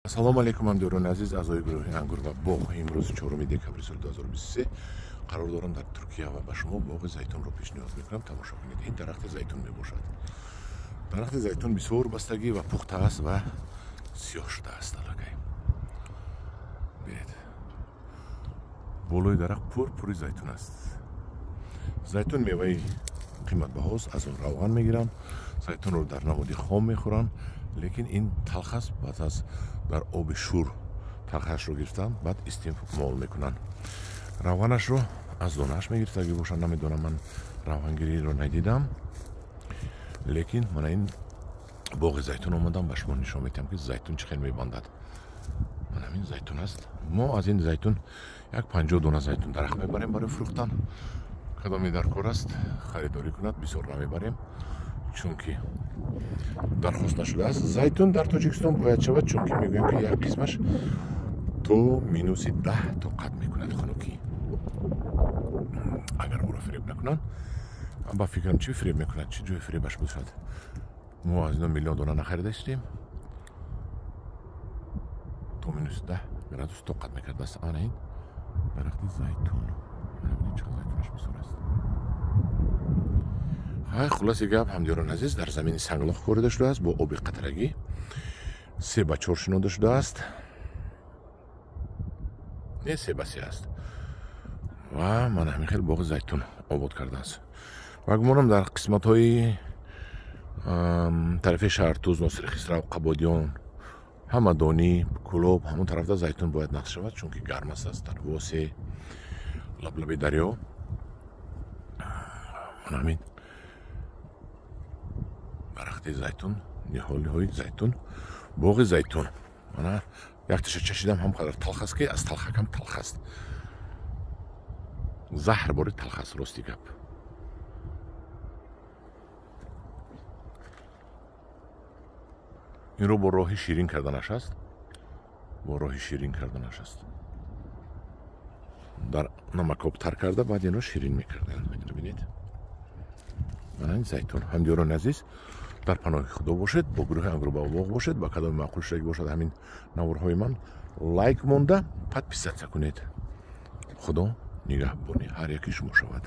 Ассалому алейкум ҳамдиёрони азиз, аъзои гурӯҳи ангур ва боғ. Имрӯзи 4 декабри соли 2023 қарор дорам дар Туркия ва ба шумо боғи зайтунро пешниҳод мекунам. Тамошо кунед. Ин дарахти зайтун мебошад. Дарахти зайтун бисёр бастагӣ ва пухта аст ва сиёҳ шудааст. аллакай бинед, болои дарахт пури зайтун аст. Зайтун меваи қиматбаҳост. Аз он равған мегиранд. Зайтунро дар намуди хом мехӯранд. Лекин ин талх аст. Баъд аз дар оби шур талхашро гирифтанд, баъд истеъмол мекунанд. Равғанашро аз донааш мегиранд. Аги бошад намедонам, ман равғангириро надидам. Лекин мана ин боғи зайтун омадам ба шумо нишон медиҳам ки зайтун чӣ хел мебандад. Мана ин зайтун аст. Мо аз ин зайтун як 50 дона зайтун дарахт мебарем барои фурӯхтан. Кадоме дар кор аст харидорӣ кунад, бисёр намебарем, чунки дархост нашудааст. Зайтун дар Тоҷикистон бояд шавад, чунки мегӯям ки як қисмаш то минуси 10 тоқат мекунад хунукӣ. Агар моро фиреб накунанд, ба фикрам чӣ фиреб мекунад, чӣ ҷои фиребаш бошад. Мо аз ино миллион дона нахарида истем. То минуси 10 градус тоқат мекард. Аст ана ин дарахти зайтун. Хулоси гап, ҳамдиёрони азиз, дар замини санглох корида шудааст бо оби қатрагӣ. 3 ба 4 шинода шудааст. Не 3 ба 3 аст. Ва ман ҳамин хел боғи зайтун обод кардааст. Ва гумонам дар қисматҳои тарафи Шаҳртӯз, Носири Хисрав, Қабодиён, Ҳамадонӣ, Кӯлоб, ҳамон тарафда зайтун бояд нақш шавад, чунки гарм аст. Дар Восе, лаблаби дарё. Ман ҳамин дарахти зайтун, ниҳолиҳои зайтун, боғи зайтун. Мана якташа чашидам, ҳам қадар талх аст ки аз талхакам талх аст. заҳр бори талх аст, рости гап. инро бо роҳи ширин карданаш аст. Бо роҳи ширин карданаш аст. Дар намакобтар карда, баъд инро ширин мекарданд. Бинед. Мана ин зайтун. ҳамдиёрони азиз, дар паноҳи худо бошед, бо гурӯҳи ангур ва боғ бошед. Ба кадоми маъқул шудагӣ бошад ҳамин наворҳои ман лайк монда, подписатсия кунед. худо нигаҳбони ҳар яки шумо шавад.